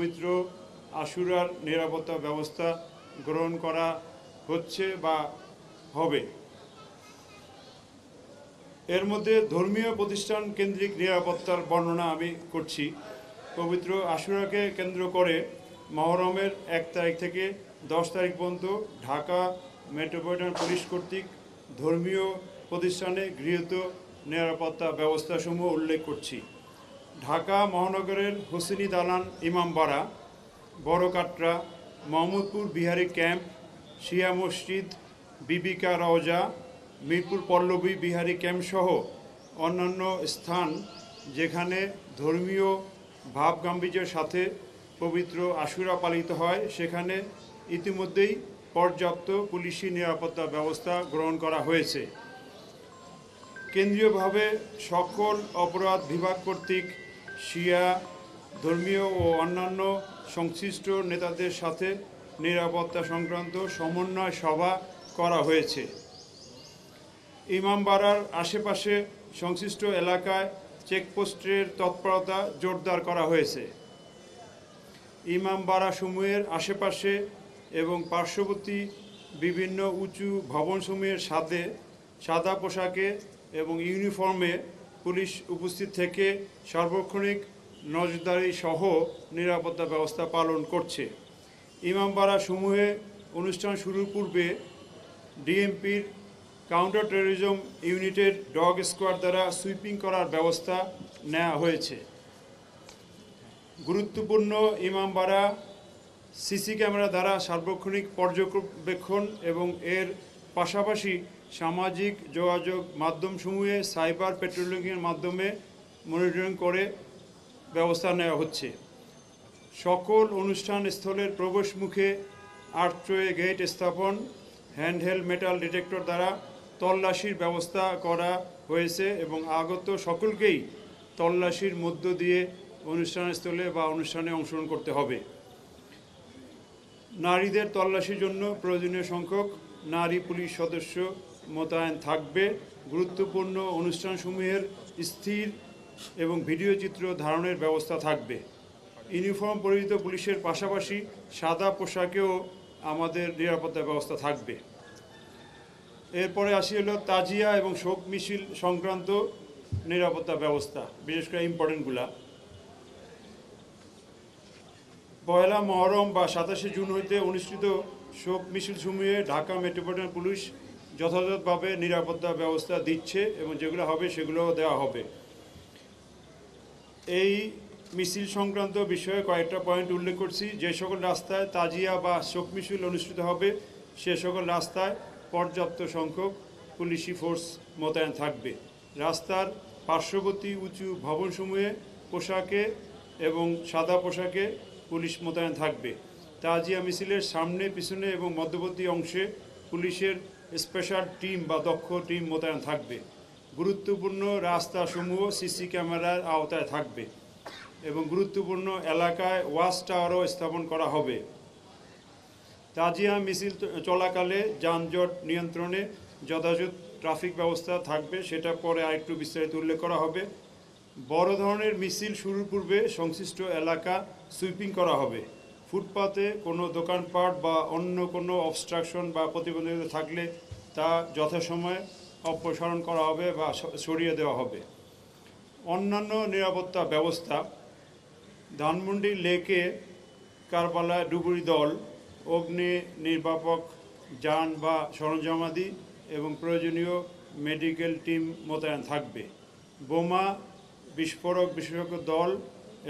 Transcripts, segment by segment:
পবিত্র আশুরার নিরাপত্তা ব্যবস্থা গ্রহণ করা হচ্ছে বা হবে। এর মধ্যে ধর্মীয় প্রতিষ্ঠান কেন্দ্রিক নিরাপত্তার বর্ণনা আমি করছি। পবিত্র আশুরাকে কেন্দ্র করে মহরমের 1 তারিখ থেকে 10 তারিখ পর্যন্ত ঢাকা মেট্রোপলিটন পুলিশ কর্তৃক ধর্মীয় প্রতিষ্ঠানে গৃহীত নিরাপত্তা ব্যবস্থাসমূহ উল্লেখ করছি। ঢাকা মহানগরের হোসেনি দালান ইমামবাড়া, বড় কাটরা, মোহাম্মদপুর বিহারি ক্যাম্প, শিয়া মসজিদ, বিবিকা রওজা, মিরপুর পল্লবী বিহারি ক্যাম্প সহ অন্যান্য স্থান যেখানে ধর্মীয় ভাবগাম্ভীর্যের সাথে পবিত্র আশুরা পালিত হয় সেখানে ইতিমধ্যেই পর্যাপ্ত পুলিশি নিরাপত্তা ব্যবস্থা গ্রহণ করা হয়েছে। কেন্দ্রীয়ভাবে সকল অপরাধ বিভাগ কর্তৃক শিয়া ধর্মীয় ও অন্যান্য সংশ্লিষ্ট নেতাদের সাথে নিরাপত্তা সংক্রান্ত সমন্বয় সভা করা হয়েছে। ইমামবাড়ার আশেপাশে সংশ্লিষ্ট এলাকায় চেকপোস্টের তৎপরতা জোরদার করা হয়েছে। ইমামবাড়া সমূহের আশেপাশে এবং পার্শ্ববর্তী বিভিন্ন উঁচু ভবনসমূহের সাথে সাদা পোশাকে এবং ইউনিফর্মে পুলিশ উপস্থিত থেকে সার্বক্ষণিক নজরদারি সহ নিরাপত্তা ব্যবস্থা পালন করছে। ইমামবাড়া সমূহে অনুষ্ঠান শুরুর পূর্বে ডিএমপির কাউন্টার টেরোরিজম ইউনিটের ডগ স্কোয়াড দ্বারা সুইপিং করার ব্যবস্থা নেওয়া হয়েছে। গুরুত্বপূর্ণ ইমামবাড়া সিসি ক্যামেরা দ্বারা সার্বক্ষণিক পর্যবেক্ষণ এবং এর পাশাপাশি সামাজিক যোগাযোগ মাধ্যমসমূহে সাইবার পেট্রোলিংয়ের মাধ্যমে মনিটরিং করে ব্যবস্থা নেওয়া হচ্ছে। সকল অনুষ্ঠান স্থলের প্রবেশ মুখে আর্চওয়ে গেট স্থাপন, হ্যান্ডহেল্ড মেটাল ডিটেক্টর দ্বারা তল্লাশির ব্যবস্থা করা হয়েছে এবং আগত সকলকেই তল্লাশির মধ্য দিয়ে অনুষ্ঠানস্থলে বা অনুষ্ঠানে অংশগ্রহণ করতে হবে। নারীদের তল্লাশির জন্য প্রয়োজনীয় সংখ্যক নারী পুলিশ সদস্য মোতায়েন থাকবে। গুরুত্বপূর্ণ অনুষ্ঠানসমূহের স্থির এবং ভিডিও চিত্র ধারণের ব্যবস্থা থাকবে। ইউনিফর্ম পরিহিত পুলিশের পাশাপাশি সাদা পোশাকেও আমাদের নিরাপত্তা ব্যবস্থা থাকবে। এরপরে আসি হলো তাজিয়া এবং শোক মিছিল সংক্রান্ত নিরাপত্তা ব্যবস্থা, বিশেষ করে ইম্পর্টেন্টগুলা। পয়লা মহরম বা 27শে জুন হইতে অনুষ্ঠিত শোক মিছিল সমূহে ঢাকা মেট্রোপলিটন পুলিশ যথাযথভাবে নিরাপত্তা ব্যবস্থা দিচ্ছে এবং যেগুলো হবে সেগুলো দেওয়া হবে। এই মিছিল সংক্রান্ত বিষয়ে কয়েকটা পয়েন্ট উল্লেখ করছি। যে সকল রাস্তায় তাজিয়া বা শোক মিছিল অনুষ্ঠিত হবে সে সকল রাস্তায় পর্যাপ্ত সংখ্যক পুলিশি ফোর্স মোতায়েন থাকবে। রাস্তার পার্শ্ববর্তী উঁচু ভবনসমূহে পোশাকে এবং সাদা পোশাকে পুলিশ মোতায়েন থাকবে। তাজিয়া মিছিলের সামনে, পিছনে এবং মধ্যবর্তী অংশে পুলিশের স্পেশাল টিম বা দক্ষ টিম মোতায়েন থাকবে। গুরুত্বপূর্ণ রাস্তাসমূহ সিসি ক্যামেরার আওতায় থাকবে এবং গুরুত্বপূর্ণ এলাকায় ওয়াচ টাওয়ারও স্থাপন করা হবে। তাজিয়া মিছিল চলাকালে যানজট নিয়ন্ত্রণে যথাযথ ট্রাফিক ব্যবস্থা থাকবে, সেটা পরে আরেকটু বিস্তারিত উল্লেখ করা হবে। বড় ধরনের মিছিল শুরুর পূর্বে সংশ্লিষ্ট এলাকা সুইপিং করা হবে। ফুটপাতে কোনো দোকানপাট বা অন্য কোনো অবস্ট্রাকশন বা প্রতিবন্ধকতা থাকলে তা যথাসময়ে অপসারণ করা হবে বা সরিয়ে দেওয়া হবে। অন্যান্য নিরাপত্তা ব্যবস্থা: ধানমন্ডি লেকে কারবালা ডুবুরি দল, অগ্নি নির্বাপক যান বা সরঞ্জামাদি এবং প্রয়োজনীয় মেডিকেল টিম মোতায়েন থাকবে। বোমা বিস্ফোরক বিশেষজ্ঞ দল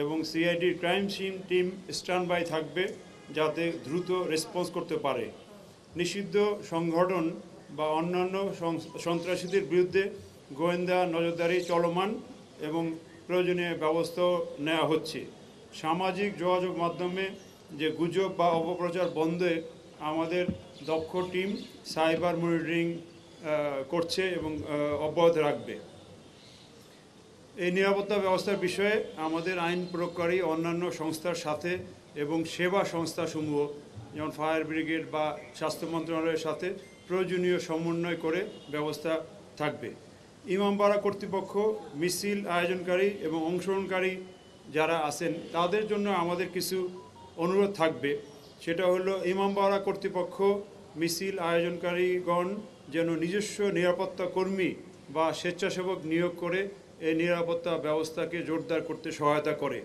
এবং সিআইডির crime scene team stand by থাকবে যাতে দ্রুত রেসপন্স করতে পারে। নিষিদ্ধ সংগঠন বা অন্যান্য সন্ত্রাসীদের বিরুদ্ধে গোয়েন্দা নজরদারি চলমান এবং প্রয়োজনীয় ব্যবস্থাও নেওয়া হচ্ছে। সামাজিক যোগাযোগ মাধ্যমে যে গুজব বা অপপ্রচার বন্ধে আমাদের দক্ষ টিম সাইবার মনিটরিং করছে এবং অব্যাহত রাখবে। এই নিরাপত্তা ব্যবস্থার বিষয়ে আমাদের আইন প্রয়োগকারী অন্যান্য সংস্থার সাথে এবং সেবা সংস্থাসমূহ যেমন ফায়ার ব্রিগেড বা স্বাস্থ্য মন্ত্রণালয়ের সাথে প্রয়োজনীয় সমন্বয় করে ব্যবস্থা থাকবে। ইমামবাড়া কর্তৃপক্ষ মিছিল আয়োজনকারী এবং অংশগ্রহণকারী যারা আছেন তাদের জন্য আমাদের কিছু অনুরোধ থাকবে। সেটা হলো ইমামবাড়া কর্তৃপক্ষ মিছিল আয়োজনকারীগণ যেন নিজস্ব নিরাপত্তা কর্মী বা স্বেচ্ছাসেবক নিয়োগ করে এই নিরাপত্তা ব্যবস্থাকে জোরদার করতে সহায়তা করে।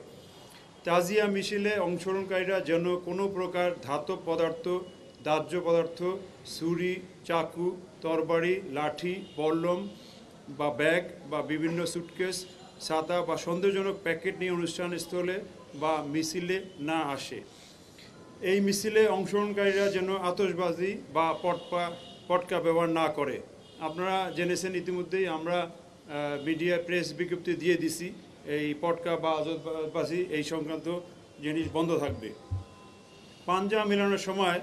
তাজিয়া মিছিলে অংশগ্রহণকারীরা যেন কোনো প্রকার ধাতব পদার্থ, দাহ্য পদার্থ, ছুরি, চাকু, তরবারি, লাঠি, বল্লম বা ব্যাগ বা বিভিন্ন সুটকেস, ছাতা বা সন্দেহজনক প্যাকেট নিয়ে অনুষ্ঠানস্থলে বা মিছিলে না আসে। এই মিছিলে অংশগ্রহণকারীরা যেন আতশবাজি বা পটকা ব্যবহার না করে। আপনারা জেনেছেন ইতিমধ্যেই, আমরা মিডিয়া প্রেস বিজ্ঞপ্তি দিয়ে দিছি এই পটকা বা আতশবাজি এই সংক্রান্ত জিনিস বন্ধ থাকবে। পাঞ্জা মেলানোর সময়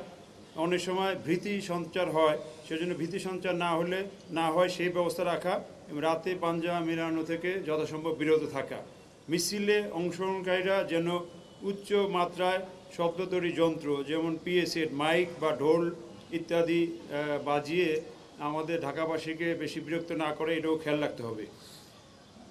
অনেক সময় ভীতি সঞ্চার হয়, সেজন্য ভীতি সঞ্চার না হয় সেই ব্যবস্থা রাখা এবং রাতে পাঞ্জা মেলানো থেকে যথাসম্ভব বিরত থাকা। মিছিলে অংশগ্রহণকারীরা যেন উচ্চ মাত্রায় শব্দতরী যন্ত্র যেমন পিএসের মাইক বা ঢোল ইত্যাদি বাজিয়ে আমাদের ঢাকাবাসীকে বেশি বিরক্ত না করে, এটাও খেয়াল রাখতে হবে।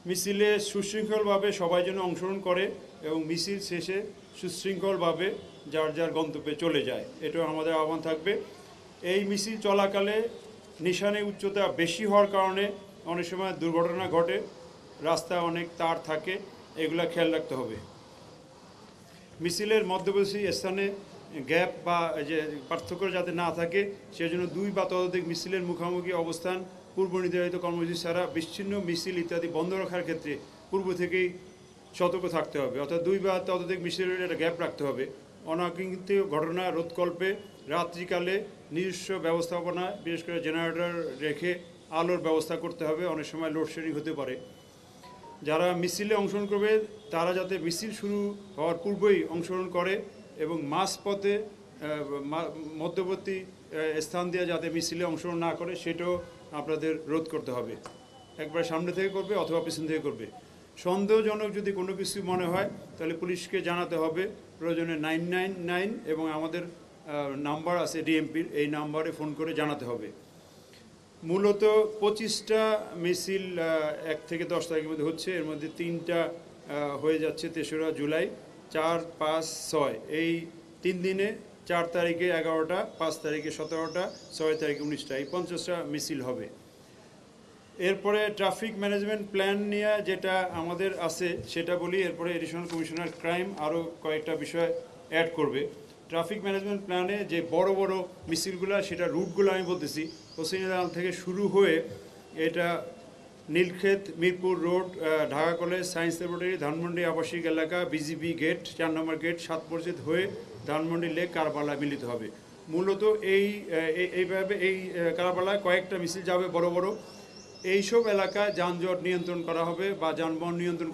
মিছিলে সুশৃঙ্খলভাবে সবাই যেন অংশগ্রহণ করে এবং মিছিল শেষে সুশৃঙ্খলভাবে যার যার গন্তব্যে চলে যায়, এটাও আমাদের আহ্বান থাকবে। এই মিছিল চলাকালে নিশানে উচ্চতা বেশি হওয়ার কারণে অনেক সময় দুর্ঘটনা ঘটে, রাস্তায় অনেক তার থাকে, এগুলা খেয়াল রাখতে হবে। মিছিলের মধ্যবর্তী স্থানে গ্যাপ বা যে পার্থক্য যাতে না থাকে সেজন্য 2 বা ততোধিক মিছিলের মুখোমুখি অবস্থান, পূর্ব নির্ধারিত কর্মসূচি ছাড়া বিচ্ছিন্ন মিছিল ইত্যাদি বন্ধ রাখার ক্ষেত্রে পূর্ব থেকেই সতর্ক থাকতে হবে। অর্থাৎ 2 বা ততোধিক মিছিলের একটা গ্যাপ রাখতে হবে। অনাকাঙ্ক্ষিত ঘটনা রোধকল্পে রাত্রিকালে নিজস্ব ব্যবস্থাপনা, বিশেষ করে জেনারেটর রেখে আলোর ব্যবস্থা করতে হবে। অনেক সময় লোডশেডিং হতে পারে। যারা মিছিলে অংশগ্রহণ করবে তারা যাতে মিছিল শুরু হওয়ার পূর্বেই অংশগ্রহণ করে এবং মাঝপথে মধ্যবর্তী স্থান দিয়ে যাতে মিছিলে অংশগ্রহণ না করে সেটাও আপনাদের রোধ করতে হবে। একবার সামনে থেকে করবে অথবা পিছন থেকে করবে। সন্দেহজনক যদি কোনো কিছু মনে হয় তাহলে পুলিশকে জানাতে হবে, প্রয়োজনে 999 এবং আমাদের নাম্বার আছে ডিএমপির, এই নাম্বারে ফোন করে জানাতে হবে। মূলত 25টা মিছিল 1 থেকে 10 তারিখের মধ্যে হচ্ছে, এর মধ্যে 3টা হয়ে যাচ্ছে 3রা জুলাই, 4, 5, 6 এই 3 দিনে 4 তারিখে 11টা, 5 তারিখে 17টা, 6 তারিখে 19টা, এই 50টা মিছিল হবে। এরপরে ট্রাফিক ম্যানেজমেন্ট প্ল্যান নিয়ে যেটা আমাদের আছে সেটা বলি, এরপরে এডিশনাল কমিশনার ক্রাইম আরও কয়েকটা বিষয় অ্যাড করবে। ট্রাফিক ম্যানেজমেন্ট প্ল্যানে যে বড় বড় মিছিলগুলো, সেটা রুটগুলো আমি বলতেছি। হোসেনিয়াল থেকে শুরু হয়ে এটা Nilkhet, Mirpur road, Dhaka college, science laboratory, Dhanmondi আবাসিক এলাকা, বিজিবি গেট, 4 নম্বর গেট, 7 মসজিদ হয়ে ধানমন্ডি লেক, কারবালা মিলিত হবে। মূলত এইভাবে এই কারবালায় কয়েকটা মিছিল যাবে বড় বড়। এইসব এলাকায় যানজট নিয়ন্ত্রণ করা হবে বা যানবাহন নিয়ন্ত্রণ